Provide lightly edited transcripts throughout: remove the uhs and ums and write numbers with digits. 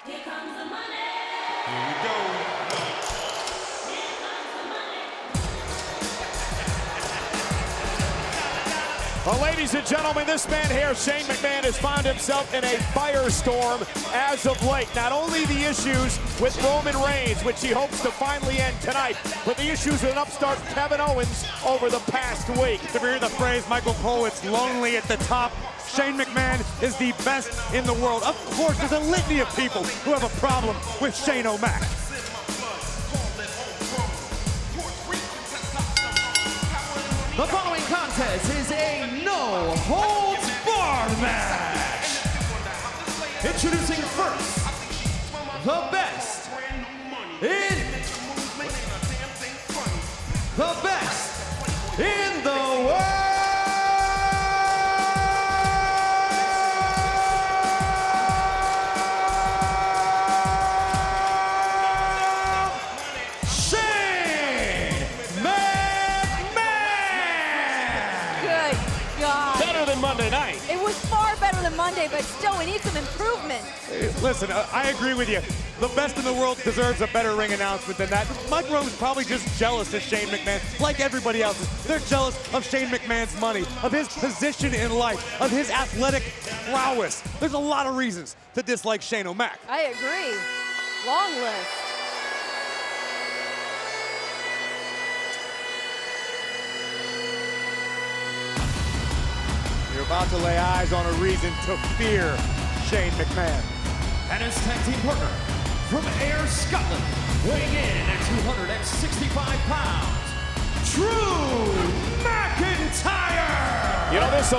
Here comes the money. Here we go. Here comes the money. Well, ladies and gentlemen, this man here, Shane McMahon, has found himself in a firestorm as of late. Not only the issues with Roman Reigns, which he hopes to finally end tonight, but the issues with an upstart Kevin Owens over the past week. If you hear the phrase, Michael Cole, it's lonely at the top. Shane McMahon is the best in the world. Of course, there's a litany of people who have a problem with Shane O'Mac. The following contest is a no-holds-barred match. Introducing first, the best in the world. Better than Monday night. It was far better than Monday, but still, we need some improvement. Listen, I agree with you. The best in the world deserves a better ring announcement than that. Mike Rowe's probably just jealous of Shane McMahon, like everybody else is. They're jealous of Shane McMahon's money, of his position in life, of his athletic prowess. There's a lot of reasons to dislike Shane O'Mac. I agree. Long list. You're about to lay eyes on a reason to fear Shane McMahon. And his tag team partner from Ayr, Scotland, weighing in at 265 pounds, Drew McIntyre! You know, this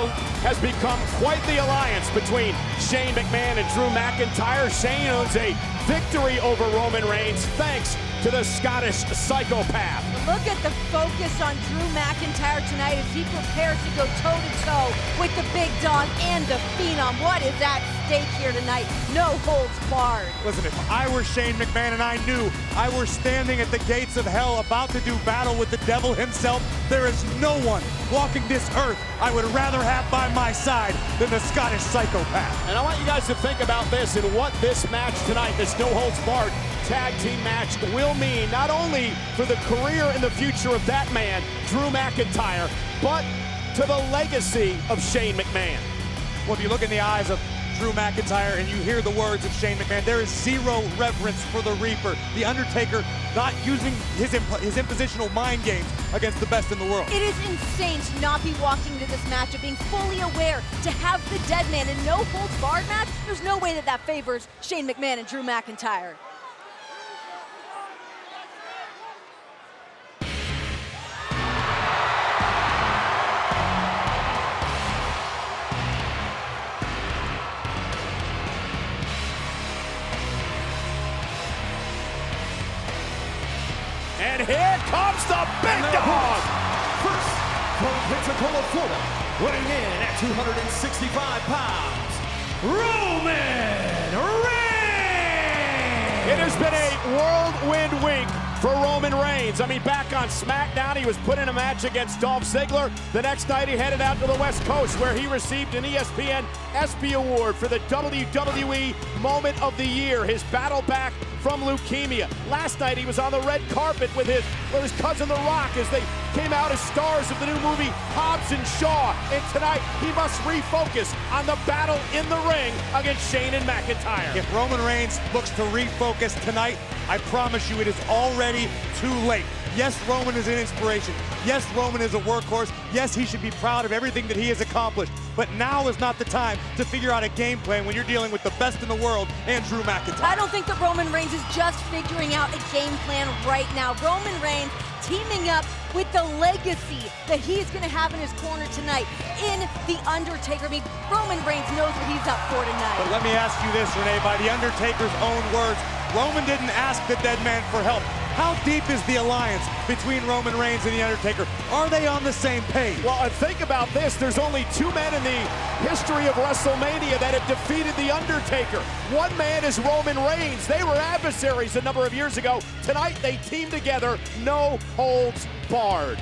has become quite the alliance between Shane McMahon and Drew McIntyre. Shane owns a victory over Roman Reigns thanks to the Scottish psychopath. Look at the focus on Drew McIntyre tonight as he prepares to go toe-to-toe with the big dog and the Phenom. What is at stake here tonight? No holds barred. Listen, if I were Shane McMahon and I knew I were standing at the gates of hell about to do battle with the devil himself, there is no one walking this earth I would rather have by my side than the Scottish psychopath. And I want you guys to think about this and what this match tonight, this no holds barred tag team match, will mean not only for the career and the future of that man, Drew McIntyre, but to the legacy of Shane McMahon. Well, if you look in the eyes of Drew McIntyre and you hear the words of Shane McMahon, there is zero reverence for the Reaper. The Undertaker not using his impositional mind games against the best in the world. It is insane to not be walking into this match of being fully aware to have the dead man in no holds barred match. There's no way that that favors Shane McMahon and Drew McIntyre. And here comes the big dog! First, from Pensacola, Florida, weighing in at 265 pounds, Roman Reigns! It has been a whirlwind week for Roman Reigns. I mean, back on SmackDown, he was put in a match against Dolph Ziggler. The next night, he headed out to the West Coast, where he received an ESPN ESPY Award for the WWE Moment of the Year, his battle back from leukemia. Last night, he was on the red carpet with his cousin The Rock as they came out as stars of the new movie Hobbs and Shaw. And tonight, he must refocus on the battle in the ring against Shane and McIntyre. If Roman Reigns looks to refocus tonight, I promise you it is already too late. Yes, Roman is an inspiration. Yes, Roman is a workhorse. Yes, he should be proud of everything that he has accomplished. But now is not the time to figure out a game plan when you're dealing with the best in the world and Drew McIntyre. I don't think that Roman Reigns is just figuring out a game plan right now. Roman Reigns teaming up with the legacy that he's going to have in his corner tonight in The Undertaker. I mean, Roman Reigns knows what he's up for tonight. But let me ask you this, Renee, by The Undertaker's own words, Roman didn't ask the dead man for help. How deep is the alliance between Roman Reigns and The Undertaker? Are they on the same page? Well, and think about this. There's only two men in the history of WrestleMania that have defeated The Undertaker. One man is Roman Reigns. They were adversaries a number of years ago. Tonight, they team together, no holds barred.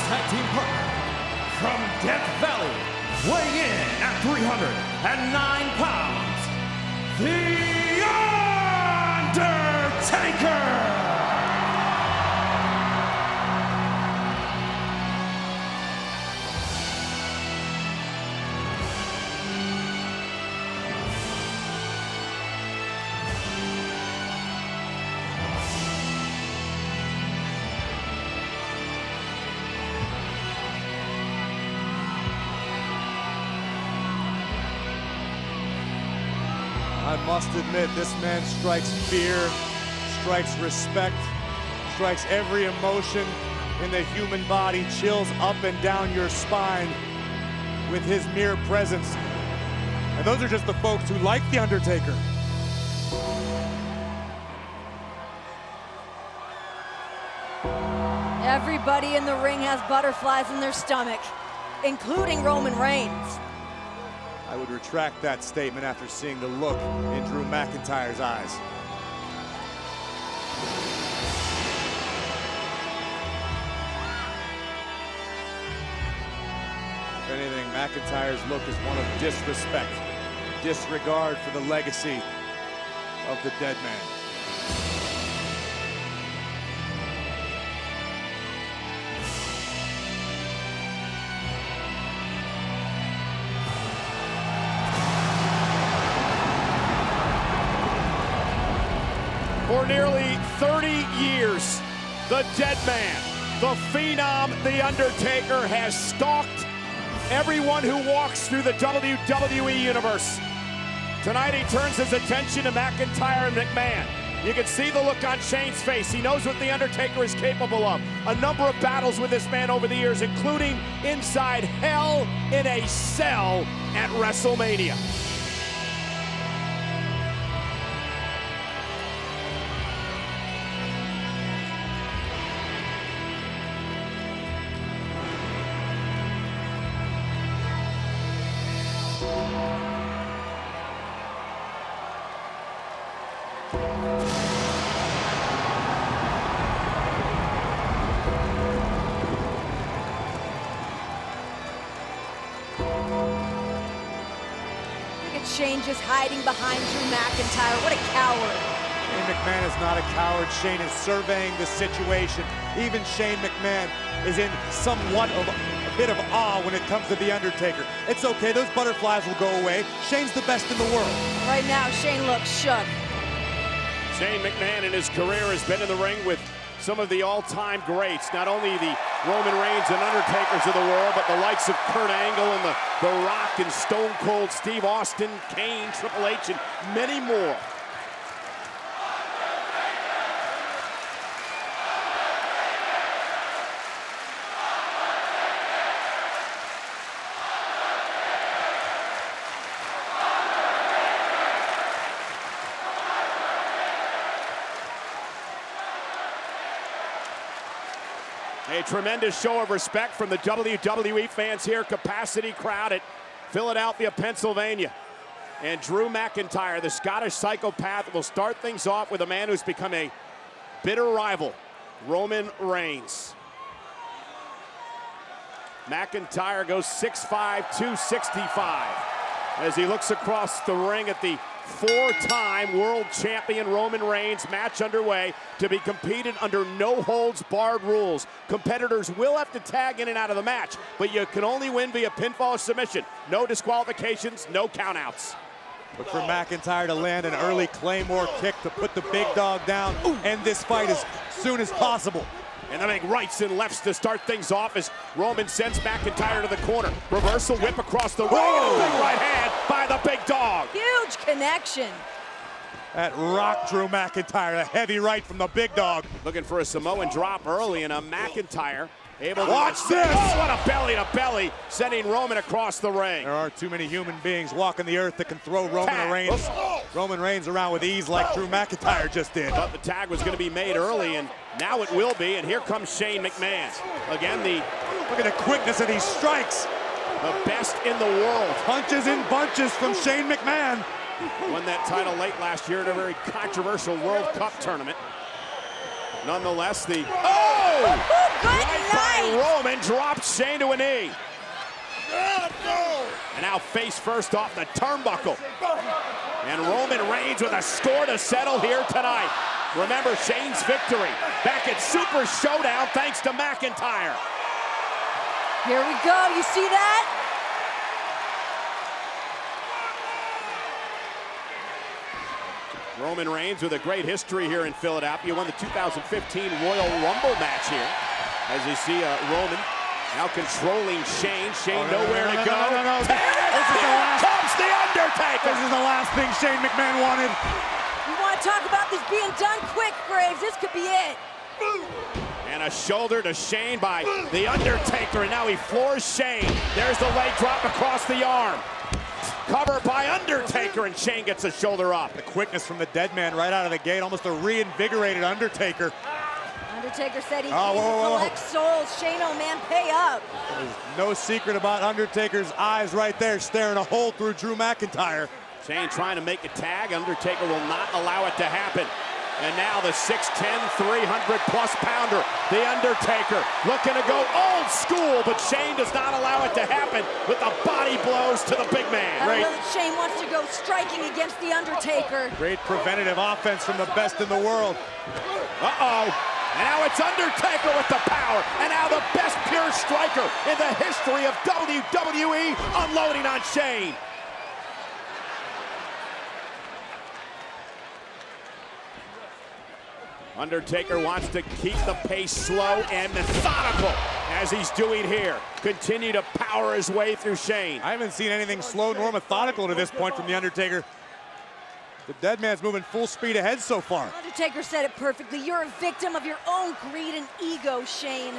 tag team partner from Death Valley, weighing in at 309 pounds, The Undertaker! I must admit, this man strikes fear, strikes respect, strikes every emotion in the human body, chills up and down your spine with his mere presence. And those are just the folks who like The Undertaker. Everybody in the ring has butterflies in their stomach, including Roman Reigns. I would retract that statement after seeing the look in Drew McIntyre's eyes. If anything, McIntyre's look is one of disrespect, disregard for the legacy of the dead man. For nearly 30 years, the dead man, the phenom, The Undertaker, has stalked everyone who walks through the WWE Universe. Tonight, he turns his attention to McIntyre and McMahon. You can see the look on Shane's face. He knows what The Undertaker is capable of. A number of battles with this man over the years, including inside Hell in a Cell at WrestleMania. Shane just hiding behind Drew McIntyre. What a coward. Shane McMahon is not a coward. Shane is surveying the situation. Even Shane McMahon is in somewhat of a bit of awe when it comes to The Undertaker. It's okay, those butterflies will go away. Shane's the best in the world. Right now, Shane looks shook. Shane McMahon in his career has been in the ring with some of the all-time greats, not only the Roman Reigns and Undertakers of the world, but the likes of Kurt Angle and the Rock and Stone Cold Steve Austin, Kane, Triple H, and many more. A tremendous show of respect from the WWE fans here. Capacity crowd at Philadelphia, Pennsylvania. And Drew McIntyre, the Scottish psychopath, will start things off with a man who's become a bitter rival, Roman Reigns. McIntyre goes 6'5", 265 as he looks across the ring at the four-time world champion Roman Reigns. Match underway to be competed under no-holds-barred rules. Competitors will have to tag in and out of the match, but you can only win via pinfall or submission. No disqualifications, no countouts. Look for McIntyre to land an early Claymore kick to put the big dog down. End this fight as soon as possible. And they make rights and lefts to start things off as Roman sends McIntyre to the corner. Reversal whip across the ring and a big right hand by the big dog. Huge connection. That rocked Drew McIntyre, a heavy right from the big dog. Looking for a Samoan drop early, and a McIntyre able to... Watch this! Oh, what a belly-to-belly, sending Roman across the ring. There aren't too many human beings walking the earth that can throw Roman Reigns around with ease like Drew McIntyre just did. But the tag was going to be made early, and now it will be, and here comes Shane McMahon. Again, Look at the quickness of these strikes. The best in the world. Punches in bunches from Shane McMahon. Won that title late last year at a very controversial World Cup tournament. Nonetheless, the... Oh! Good Right night. by Roman, drops Shane to a knee. And now face first off the turnbuckle. And Roman Reigns with a score to settle here tonight. Remember Shane's victory back at Super Showdown thanks to McIntyre. Here we go, you see that? Roman Reigns with a great history here in Philadelphia. Won the 2015 Royal Rumble match here. As you see Roman now controlling Shane. Shane nowhere to go. No. Here comes The Undertaker. This is the last thing Shane McMahon wanted. You want to talk about this being done quick, Graves? This could be it. And a shoulder to Shane by The Undertaker, and now he floors Shane. There's the leg drop across the arm. Cover by Undertaker, and Shane gets a shoulder up. The quickness from the dead man right out of the gate, almost a reinvigorated Undertaker. Undertaker said he Oh, came whoa, to whoa, whoa. collect souls. Shane, oh man, pay up. There's no secret about Undertaker's eyes right there, staring a hole through Drew McIntyre. Shane trying to make a tag. Undertaker will not allow it to happen. And now the 6'10", 300-plus pounder, The Undertaker, looking to go old school, but Shane does not allow it to happen with the body blows to the big man. I don't know that Shane wants to go striking against The Undertaker. Great preventative offense from the best in the world. Uh-oh. And now it's Undertaker with the power. And now the best pure striker in the history of WWE unloading on Shane. Undertaker wants to keep the pace slow and methodical as he's doing here. Continue to power his way through Shane. I haven't seen anything slow nor methodical to this point from The Undertaker. The dead man's moving full speed ahead so far. Undertaker said it perfectly. You're a victim of your own greed and ego, Shane.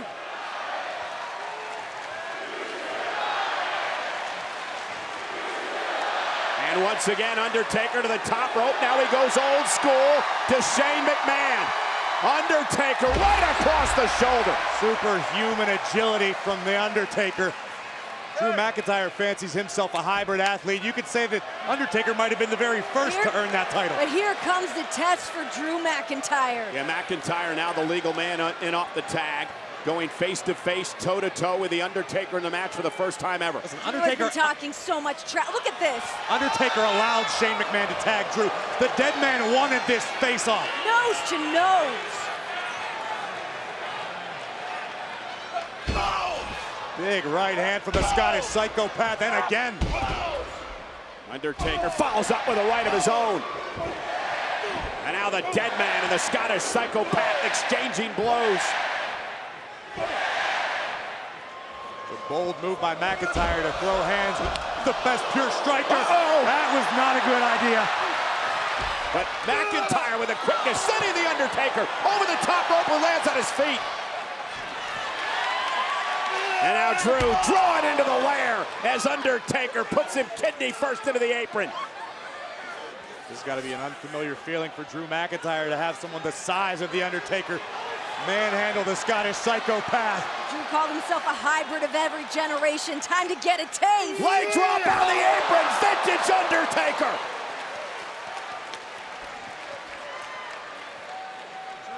And once again, Undertaker to the top rope. Now he goes old school to Shane McMahon. Undertaker right across the shoulder. Superhuman agility from The Undertaker. Drew McIntyre fancies himself a hybrid athlete. You could say that Undertaker might have been the very first to earn that title. But here comes the test for Drew McIntyre. Yeah, McIntyre now the legal man in off the tag. Going face-to-face, toe-to-toe with The Undertaker in the match for the first time ever. Listen, Drew has been talking so much trash. Look at this. Undertaker allowed Shane McMahon to tag Drew. The dead man wanted this face-off. Nose to nose. Big right hand from the Scottish psychopath, and again. Undertaker follows up with a right of his own. And now the dead man and the Scottish psychopath exchanging blows. A bold move by McIntyre to throw hands with the best pure striker. Uh-oh. That was not a good idea. But McIntyre with a quickness, sending The Undertaker over the top rope and lands on his feet. And now Drew drawing into the lair as Undertaker puts him kidney first into the apron. This has got to be an unfamiliar feeling for Drew McIntyre to have someone the size of The Undertaker manhandle the Scottish psychopath. Drew called himself a hybrid of every generation. Time to get a taste. Leg drop on the apron, vintage Undertaker.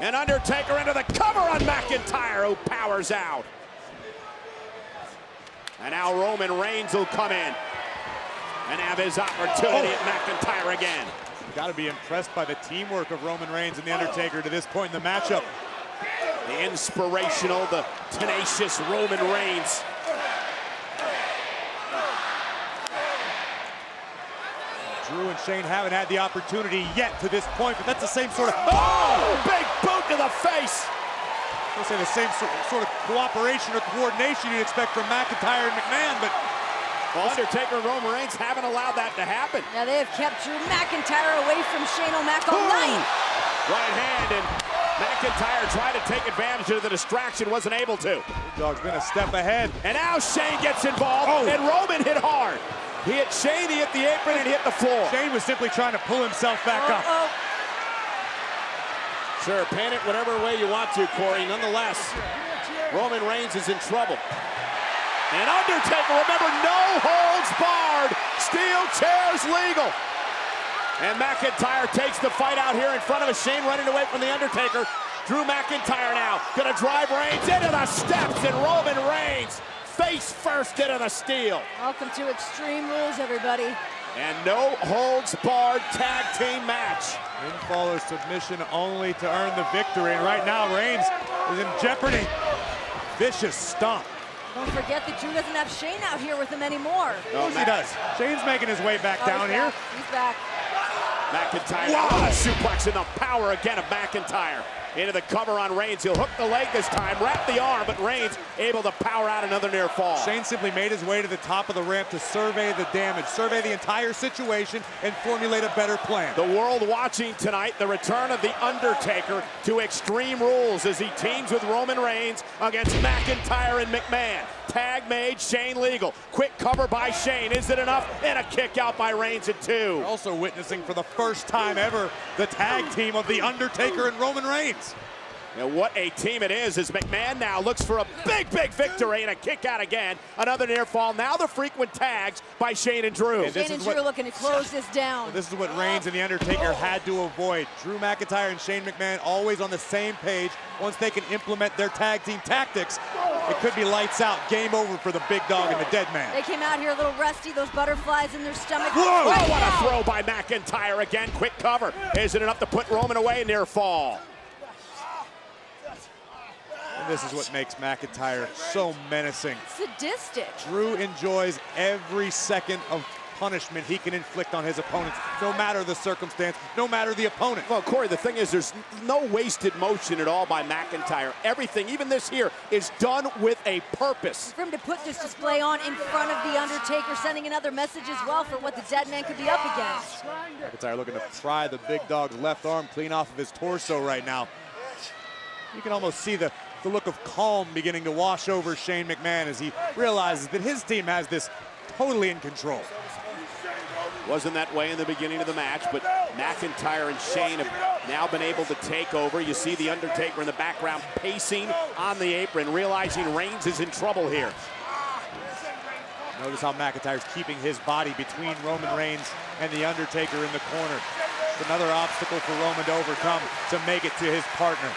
And Undertaker into the cover on McIntyre, who powers out. And now Roman Reigns will come in and have his opportunity at McIntyre again. Got to be impressed by the teamwork of Roman Reigns and The Undertaker to this point in the matchup. The inspirational, the tenacious Roman Reigns. Drew and Shane haven't had the opportunity yet to this point, but that's the same sort of... Oh, big boot to the face. I'll say the same sort of cooperation or coordination you'd expect from McIntyre and McMahon, but Well, Undertaker and Roman Reigns haven't allowed that to happen. Now they have kept Drew McIntyre away from Shane O'Mac all night. Right hand, and McIntyre tried to take advantage of the distraction, wasn't able to. Dog's been a step ahead. And now Shane gets involved, and Roman hit hard. He hit Shane, he hit the apron, and hit the floor. Shane was simply trying to pull himself back up. Sure, pan it whatever way you want to, Corey. Nonetheless, Roman Reigns is in trouble. And Undertaker, remember, no holds barred. Steel chairs legal. And McIntyre takes the fight out here in front of us. Shane running away from the Undertaker. Drew McIntyre now gonna drive Reigns into the steps, and Roman Reigns face first into the steel. Welcome to Extreme Rules, everybody. And no holds barred tag team match. Pinfall or submission only to earn the victory. And right now, Reigns is in jeopardy. Vicious stomp. Don't forget that Drew doesn't have Shane out here with him anymore. Of course he does. Shane's making his way back down he's here. back. He's back. McIntyre, Wow. suplex, and the power again of McIntyre. Into the cover on Reigns. He'll hook the leg this time, wrap the arm, but Reigns able to power out another near fall. Shane simply made his way to the top of the ramp to survey the damage, survey the entire situation, and formulate a better plan. The world watching tonight, the return of The Undertaker to Extreme Rules as he teams with Roman Reigns against McIntyre and McMahon. Tag made, Shane legal. Quick cover by Shane. Is it enough? And a kick out by Reigns at 2. We're also witnessing for the first time ever the tag team of The Undertaker and Roman Reigns. And what a team it is as McMahon now looks for a big victory and a kick out again. Another near fall. Now the frequent tags by Shane and Drew. And Shane and Drew looking to close this down. This is what Reigns and The Undertaker had to avoid. Drew McIntyre and Shane McMahon always on the same page. Once they can implement their tag team tactics, it could be lights out, game over for the big dog and the dead man. They came out here a little rusty, those butterflies in their stomach. Whoa, Right what a now. throw by McIntyre again. Quick cover. Is it enough to put Roman away? Near fall. And this is what makes McIntyre so menacing. Sadistic. Drew enjoys every second of punishment he can inflict on his opponents, no matter the circumstance, no matter the opponent. Well, Corey, the thing is there's no wasted motion at all by McIntyre. Everything, even this here, is done with a purpose. For him to put this display on in front of The Undertaker, sending another message as well for what the dead man could be up against. McIntyre looking to pry the big dog's left arm clean off of his torso right now. You can almost see the look of calm beginning to wash over Shane McMahon as he realizes that his team has this totally in control. Wasn't that way in the beginning of the match, but McIntyre and Shane have now been able to take over. You see The Undertaker in the background pacing on the apron, realizing Reigns is in trouble here. Notice how McIntyre's keeping his body between Roman Reigns and The Undertaker in the corner. It's another obstacle for Roman to overcome to make it to his partner.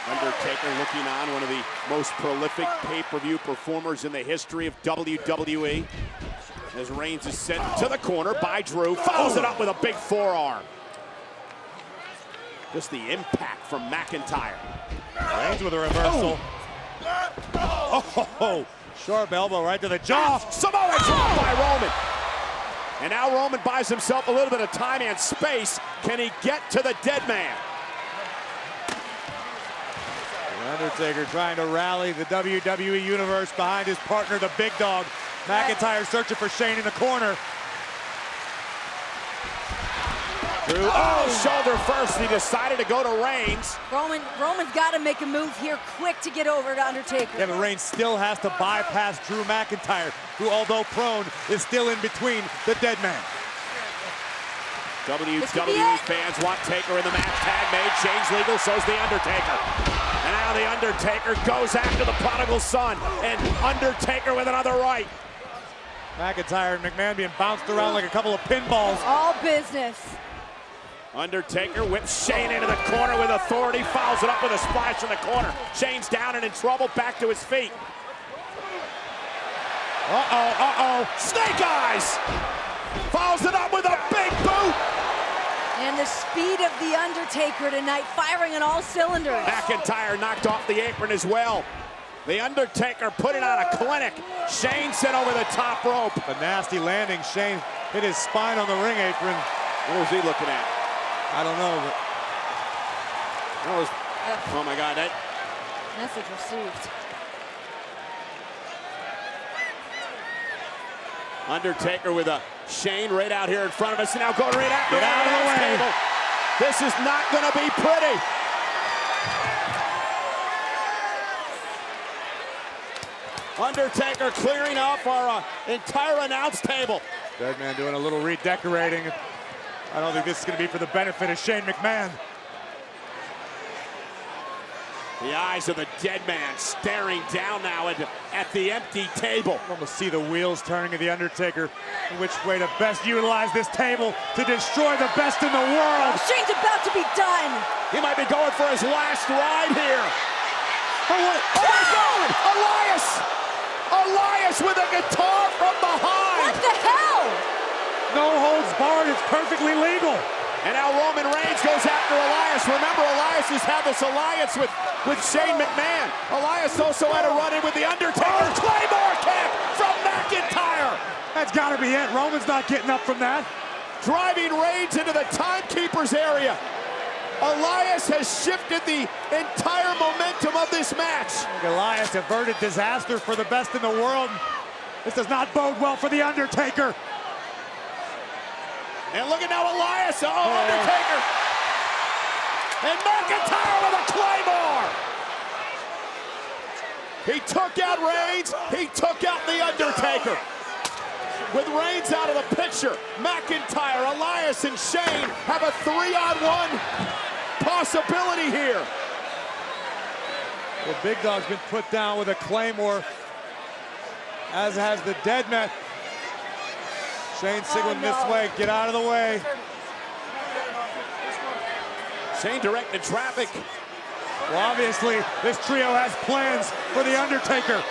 Undertaker looking on, one of the most prolific pay-per-view performers in the history of WWE. As Reigns is sent to the corner by Drew, follows it up with a big forearm. Just the impact from McIntyre. Reigns with a reversal. Oh, sharp elbow right to the jaw. Samoa drop by Roman. And now Roman buys himself a little bit of time and space. Can he get to the dead man? The Undertaker trying to rally the WWE Universe behind his partner, the big dog. McIntyre searching for Shane in the corner. Drew, shoulder first. He decided to go to Reigns. Roman's got to make a move here quick to get over to Undertaker. Yeah, but Reigns still has to bypass Drew McIntyre, who, although prone, is still in between the dead man. WWE fans want Taker in the match. Tag made. Shane's legal. So's The Undertaker. And now The Undertaker goes after the prodigal son. And Undertaker with another right. McIntyre and McMahon being bounced around like a couple of pinballs. All business. Undertaker whips Shane into the corner with authority. Fouls it up with a splash in the corner. Shane's down and in trouble. Back to his feet. Snake eyes. Fouls it up with a big boot. And the speed of The Undertaker tonight, firing on all cylinders. McIntyre knocked off the apron as well. The Undertaker putting on a clinic. Shane sent over the top rope. A nasty landing. Shane hit his spine on the ring apron. What was he looking at? I don't know, but That was, oh my God. Message received. Undertaker with a Shane right out here in front of us. Now going right out. Get out of the way. Table. This is not going to be pretty. Undertaker clearing off our entire announce table. dead man doing a little redecorating. I don't think this is going to be for the benefit of Shane McMahon. The eyes of the dead man staring down now at the empty table. Almost see the wheels turning of the Undertaker. Which way to best utilize this table to destroy the best in the world. Shane's about to be done. He might be going for his last ride here. Oh, what? Oh my God! Elias! Elias with a guitar from behind! What the hell? No holds barred, it's perfectly legal. And now Roman Reigns goes after Elias. Remember, Elias has had this alliance with Shane McMahon. Elias also had a run-in with The Undertaker. Claymore kick from McIntyre. That's got to be it. Roman's not getting up from that. Driving Reigns into the timekeeper's area. Elias has shifted the entire momentum of this match. Elias averted disaster for the best in the world. This does not bode well for The Undertaker. And look at now Elias, Undertaker. And McIntyre with a Claymore. He took out Reigns, he took out The Undertaker. With Reigns out of the picture, McIntyre, Elias, and Shane have a 3-on-1 possibility here. The big dog's been put down with a Claymore, as has the dead man. Shane signaling this way, get out of the way. Shane directing traffic. Well, obviously, this trio has plans for The Undertaker.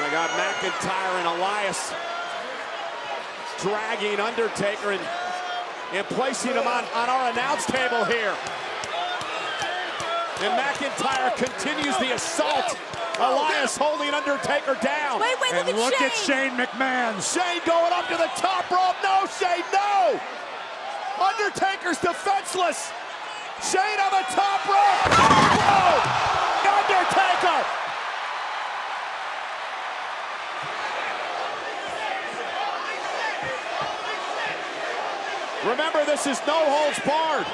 They got McIntyre and Elias dragging Undertaker and placing him on our announce table here. And McIntyre continues the assault. Elias holding Undertaker down. Wait, And look at Shane McMahon. Shane going up to the top rope. No, Shane, no! Undertaker's defenseless. Shane on the top rope. Oh! Undertaker! Remember, this is no holds barred.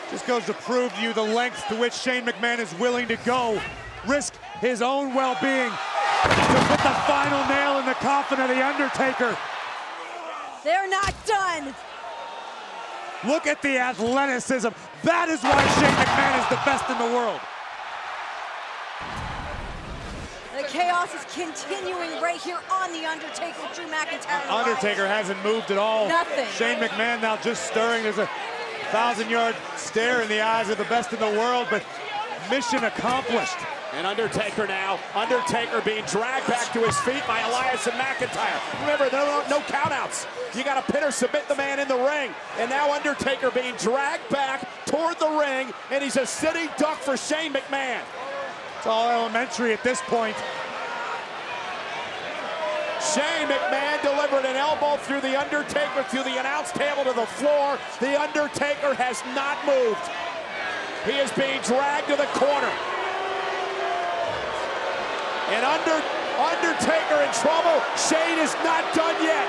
Just goes to prove to you the lengths to which Shane McMahon is willing to go. Risk his own well-being to put the final nail in the coffin of The Undertaker. They're not done. Look at the athleticism. That is why Shane McMahon is the best in the world. The chaos is continuing right here on The Undertaker, Drew McIntyre. Undertaker hasn't moved at all. Nothing. Shane McMahon now just stirring. There's a 1,000-yard stare in the eyes of the best in the world, but mission accomplished. And Undertaker now, Undertaker being dragged back to his feet by Elias and McIntyre. Remember, there are no countouts. You got to pin or submit the man in the ring. And now Undertaker being dragged back toward the ring, and he's a sitting duck for Shane McMahon. It's all elementary at this point. Shane McMahon delivered an elbow through the Undertaker, through the announce table to the floor. The Undertaker has not moved. He is being dragged to the corner. And Undertaker in trouble. Shane is not done yet.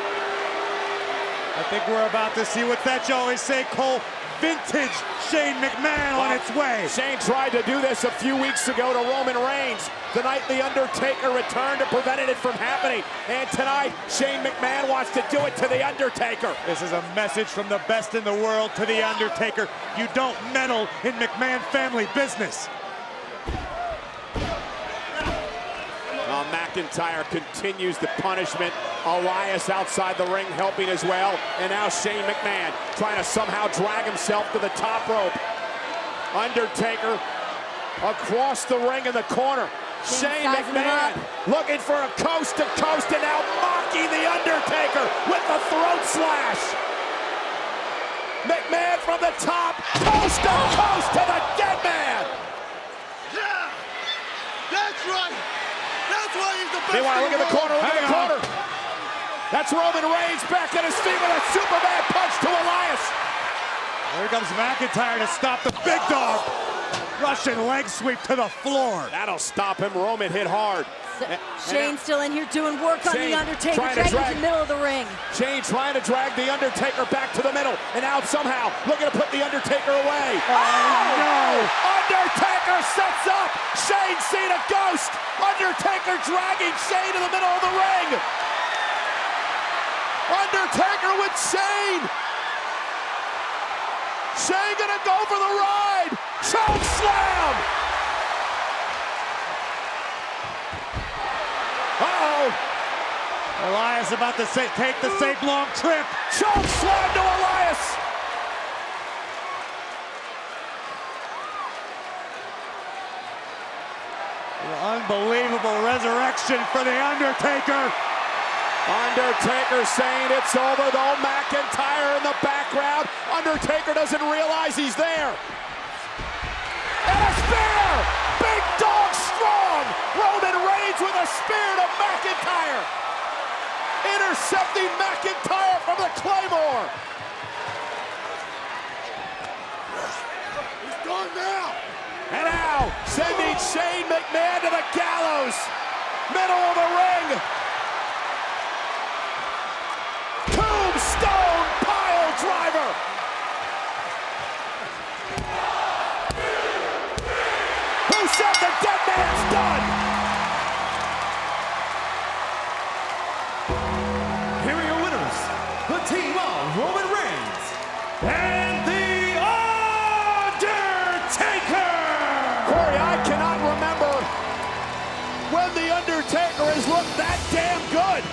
I think we're about to see what that you always say, Cole. Vintage Shane McMahon on its way. Shane tried to do this a few weeks ago to Roman Reigns. Tonight, The Undertaker returned and prevented it from happening. And tonight, Shane McMahon wants to do it to The Undertaker. This is a message from the best in the world to The Undertaker. You don't meddle in McMahon family business. McIntyre continues the punishment. Elias outside the ring helping as well. And now Shane McMahon trying to somehow drag himself to the top rope. Undertaker across the ring in the corner. Shane McMahon looking for a coast to coast and now mocking The Undertaker with the throat slash. McMahon from the top, coast to coast to the dead man. Yeah, that's right. That's why he's the best. Meanwhile, look at the corner, look at the corner. That's Roman Reigns back at his feet with a Superman punch to Elias. Here comes McIntyre to stop the big dog. Russian leg sweep to the floor. That'll stop him. Roman hit hard. Shane's still in here doing work on The Undertaker, trying to dragging to the middle of the ring. Shane trying to drag The Undertaker back to the middle, and now somehow looking to put The Undertaker away. no! Undertaker sets up. Shane seen a ghost. Undertaker dragging Shane to the middle of the ring. Undertaker with Shane. Shane gonna go for the ride. Choke slam! Uh-oh. Elias about to take the same long trip. Choke slam to Elias. Unbelievable resurrection for the Undertaker. Undertaker saying it's over, though. McIntyre in the background. Undertaker doesn't realize he's there. And a spear! Big dog strong! Roman Reigns with a spear to McIntyre. Intercepting McIntyre from the Claymore. He's gone now. And now, sending Shane McMahon to the gallows. Middle of the ring. Tombstone pile driver. Who said the dead man's done? Here are your winners, the team of Roman Reigns and The Undertaker! Corey, I cannot remember when The Undertaker has looked that damn good.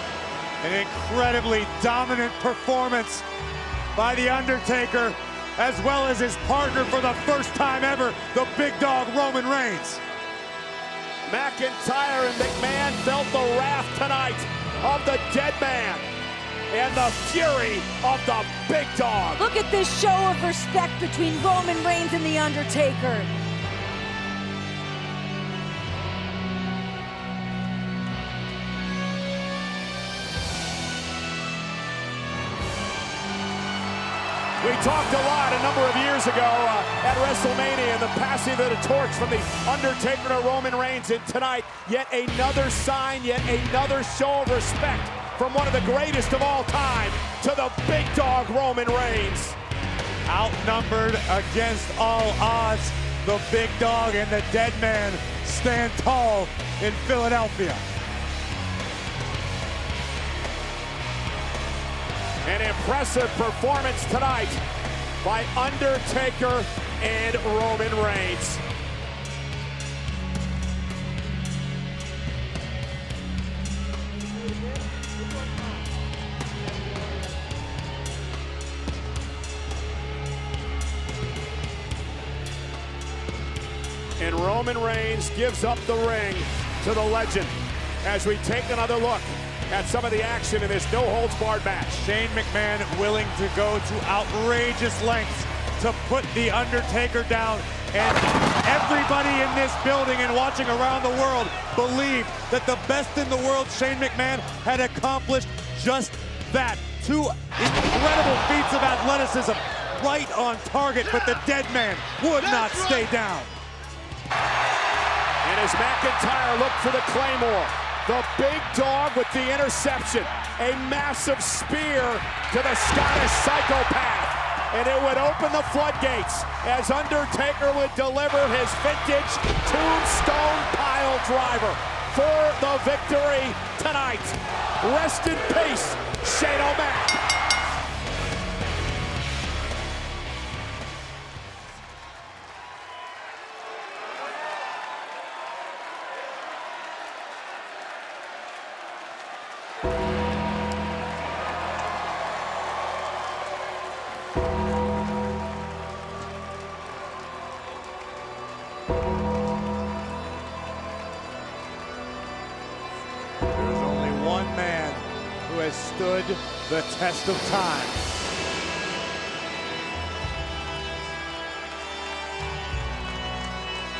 An incredibly dominant performance by The Undertaker, as well as his partner for the first time ever, the big dog Roman Reigns. McIntyre and McMahon felt the wrath tonight of the dead man and the fury of the big dog. Look at this show of respect between Roman Reigns and The Undertaker. We talked a lot a number of years ago at WrestleMania and the passing of the torch from The Undertaker to Roman Reigns, and tonight, yet another sign, yet another show of respect from one of the greatest of all time to the big dog Roman Reigns. Outnumbered against all odds, the big dog and the dead man stand tall in Philadelphia. An impressive performance tonight by Undertaker and Roman Reigns. And Roman Reigns gives up the ring to the legend as we take another look at some of the action in this no-holds-barred match. Shane McMahon willing to go to outrageous lengths to put The Undertaker down, and everybody in this building and watching around the world believed that the best in the world, Shane McMahon, had accomplished just that. Two incredible feats of athleticism, right on target, but the dead man would not stay down. And as McIntyre looked for the Claymore, the big dog with the interception, a massive spear to the Scottish psychopath, and it would open the floodgates as Undertaker would deliver his vintage tombstone pile driver for the victory tonight. Rest in peace, Shane O'Mac. There's only one man who has stood the test of time.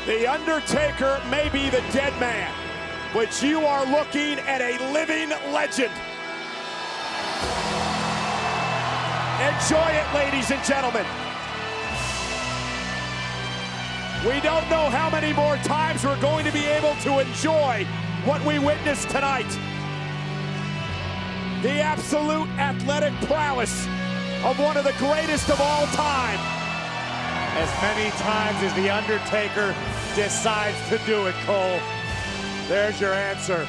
The Undertaker may be the dead man, but you are looking at a living legend. Enjoy it, ladies and gentlemen. We don't know how many more times we're going to be able to enjoy what we witnessed tonight. The absolute athletic prowess of one of the greatest of all time. As many times as The Undertaker decides to do it, Cole. There's your answer.